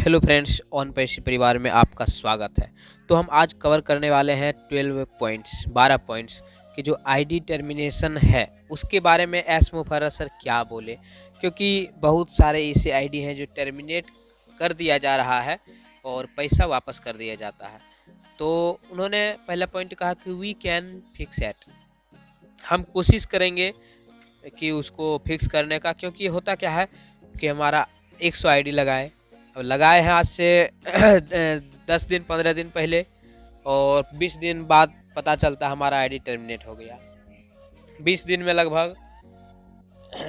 Hello friends, on पैसे परिवार में आपका स्वागत है। तो हम आज कवर करने वाले हैं 12 पॉइंट्स की जो आईडी टर्मिनेशन है उसके बारे में एस मुफर्रर सर क्या बोले, क्योंकि बहुत सारे ऐसे आईडी हैं जो टर्मिनेट कर दिया जा रहा है और पैसा वापस कर दिया जाता है। तो उन्होंने पहला पॉइंट कहा कि वी कैन फिक्स इट, हम कोशिश करेंगे कि उसको फिक्स करने का, क्योंकि होता क्या है कि हमारा 100 आईडी लगाए हैं आज से 10 दिन 15 दिन पहले, और 20 दिन बाद पता चलता हमारा आईडी टर्मिनेट हो गया। 20 दिन में लगभग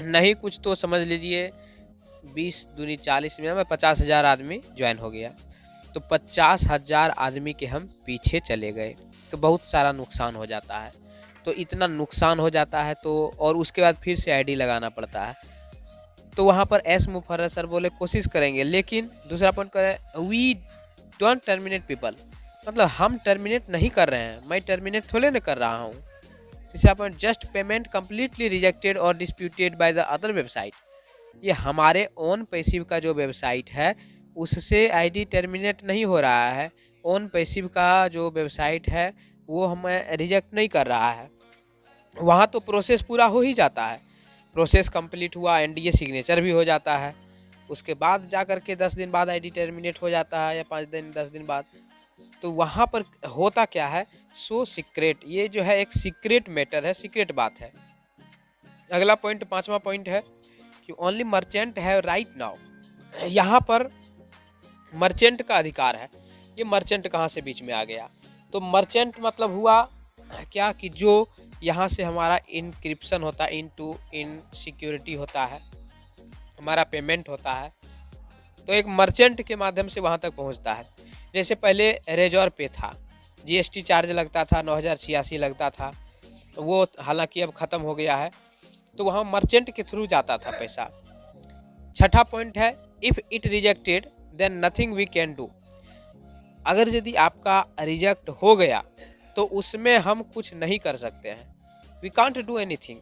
नहीं कुछ तो समझ लीजिए 20 दूनी 40 में 50,000 आदमी ज्वाइन हो गया। तो 50,000 आदमी के हम पीछे चले गए, तो बहुत सारा नुकसान हो जाता है। तो इतना नुकसान हो जाता है तो और उसके बाद फिर से आईडी लगाना पड़ता है। तो वहाँ पर एस मुफर्रर सर बोले कोशिश करेंगे, लेकिन दूसरा पॉइंट करें वी डोंट टर्मिनेट पीपल, मतलब हम टर्मिनेट नहीं कर रहे हैं, मैं टर्मिनेट थोड़े न कर रहा हूँ। तीसरा point just payment completely rejected और disputed by the other website, ये हमारे ओन पैसिव का जो वेबसाइट है उससे आईडी टर्मिनेट नहीं हो रहा है। ओन पैसिव का जो वेबसाइट है वो हमें रिजेक्ट नहीं कर रहा है, वहाँ तो प्रोसेस पूरा हो ही जाता है। प्रोसेस कंप्लीट हुआ, एनडीए सिग्नेचर भी हो जाता है, उसके बाद जा कर के 10 दिन बाद आईडी टर्मिनेट हो जाता है या 5 दिन 10 दिन बाद। तो वहाँ पर होता क्या है, सो सीक्रेट, ये जो है एक सीक्रेट मैटर है, सीक्रेट बात है। अगला पॉइंट, पांचवा पॉइंट है कि ओनली मर्चेंट है राइट नाउ, यहाँ पर मर्चेंट का अधिकार है। ये मर्चेंट कहाँ से बीच में आ गया? तो मर्चेंट मतलब हुआ क्या कि जो यहाँ से हमारा इनक्रिप्शन होता है, इन सिक्योरिटी होता है, हमारा पेमेंट होता है, तो एक मर्चेंट के माध्यम से वहाँ तक पहुँचता है। जैसे पहले रेजर पे था, जीएसटी चार्ज लगता था, 9,086 लगता था, तो वो हालांकि अब ख़त्म हो गया है, तो वहाँ मर्चेंट के थ्रू जाता था पैसा। छठा पॉइंट है if it rejected then nothing we can do, अगर यदि आपका रिजेक्ट हो गया तो उसमें हम कुछ नहीं कर सकते हैं, वी कांट डू एनीथिंग,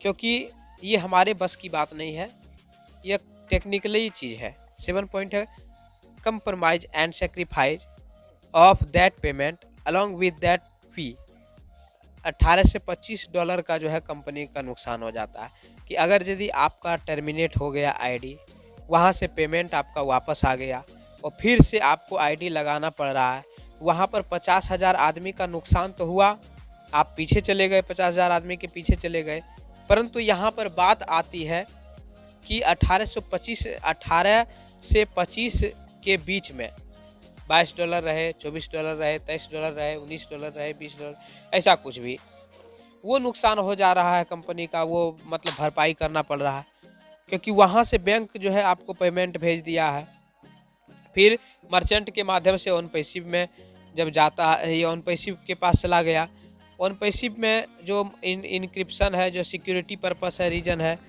क्योंकि ये हमारे बस की बात नहीं है, ये टेक्निकली चीज़ है। 7 पॉइंट है compromise and sacrifice of that payment along with that fee, 18 से $25 का जो है कंपनी का नुकसान हो जाता है कि अगर यदि आपका टर्मिनेट हो गया आईडी, वहाँ से पेमेंट आपका वापस आ गया और फिर से आपको आईडी लगाना पड़ रहा है, वहाँ पर 50,000 आदमी का नुकसान तो हुआ, आप पीछे चले गए, 50,000 आदमी के पीछे चले गए। परंतु यहाँ पर बात आती है कि 18 से 25 के बीच में $22 रहे, $24 रहे, $23 रहे, $19 रहे, $20, ऐसा कुछ भी, वो नुकसान हो जा रहा है कंपनी का, वो मतलब भरपाई करना पड़ रहा है, क्योंकि वहाँ से बैंक जो है आपको पेमेंट भेज दिया है, फिर मर्चेंट के माध्यम से ऑन पैसिव में जब जाता है, ये ऑन पैसिव के पास चला गया, ऑन पैसिव में जो इनक्रिप्शन है, जो सिक्योरिटी पर्पस है, रीजन है,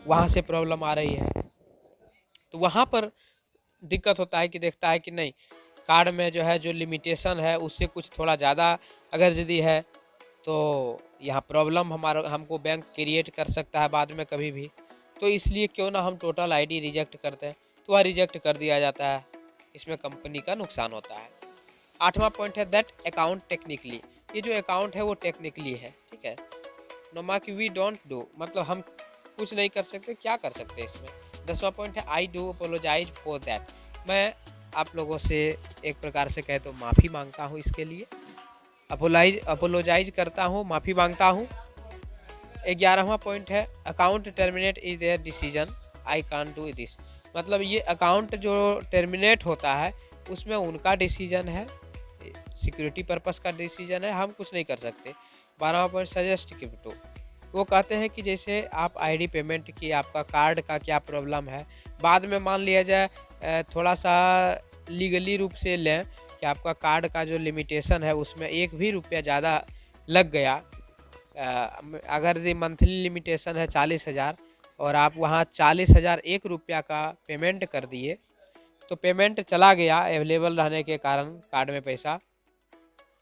वहाँ से प्रॉब्लम आ रही है। तो वहाँ पर दिक्कत होता है कि देखता है कि नहीं, कार्ड में जो है जो लिमिटेशन है उससे कुछ थोड़ा ज़्यादा अगर यदि है तो यहाँ प्रॉब्लम हमको बैंक क्रिएट कर सकता है बाद में कभी भी। तो इसलिए क्यों ना हम टोटल आईडी रिजेक्ट करते हैं, तो वह रिजेक्ट कर दिया जाता है, इसमें कंपनी का नुकसान होता है। 8वां पॉइंट है दैट अकाउंट टेक्निकली, ये जो अकाउंट है वो टेक्निकली है, ठीक है, नमा कि वी डोंट डू, मतलब हम कुछ नहीं कर सकते, क्या कर सकते हैं इसमें। 10वां पॉइंट है I do apologise for that, मैं आप लोगों से एक प्रकार से कहे तो माफ़ी मांगता हूँ इसके लिए, अपोलोजाइज करता हूँ, माफ़ी मांगता हूँ। 11वां पॉइंट है account terminate is there decision, I can't do this, मतलब ये अकाउंट जो टर्मिनेट होता है उसमें उनका डिसीजन है, सिक्योरिटी पर्पस का डिसीजन है, हम कुछ नहीं कर सकते। 12वां पॉइंट सजेस्ट क्रिप्टो, वो कहते हैं कि जैसे आप आईडी पेमेंट की, आपका कार्ड का क्या प्रॉब्लम है, बाद में मान लिया जाए थोड़ा सा लीगली रूप से लें कि आपका कार्ड का जो लिमिटेशन है उसमें 1 भी रुपया ज़्यादा लग गया, अगर मंथली लिमिटेशन है 40,000 और आप वहाँ 40,000 1 रुपया का पेमेंट कर दिए, तो पेमेंट चला गया अवेलेबल रहने के कारण कार्ड में पैसा,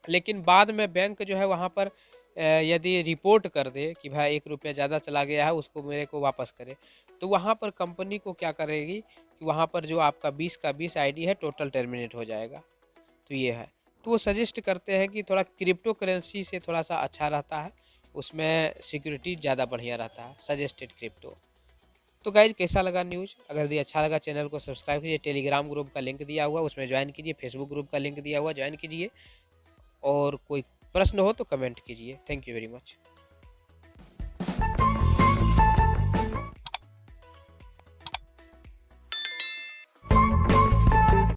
लेकिन बाद में बैंक जो है वहाँ पर यदि रिपोर्ट कर दे कि भाई 1 रुपया ज़्यादा चला गया है, उसको मेरे को वापस करे, तो वहाँ पर कंपनी को क्या करेगी कि वहाँ पर जो आपका 20 का 20 आईडी है टोटल टर्मिनेट हो जाएगा। तो ये है। तो वो सजेस्ट करते हैं कि थोड़ा क्रिप्टो करेंसी से थोड़ा-सा अच्छा रहता है, उसमें सिक्योरिटी ज़्यादा बढ़िया रहता है, सजेस्टेड क्रिप्टो। तो गाइज़ कैसा लगा न्यूज़? अगर यदि अच्छा लगा चैनल को सब्सक्राइब कीजिए, टेलीग्राम ग्रुप का लिंक दिया हुआ है उसमें ज्वाइन कीजिए, फेसबुक ग्रुप का लिंक दिया हुआ है ज्वाइन कीजिए, और कोई प्रश्न हो तो कमेंट कीजिए। Thank you very much.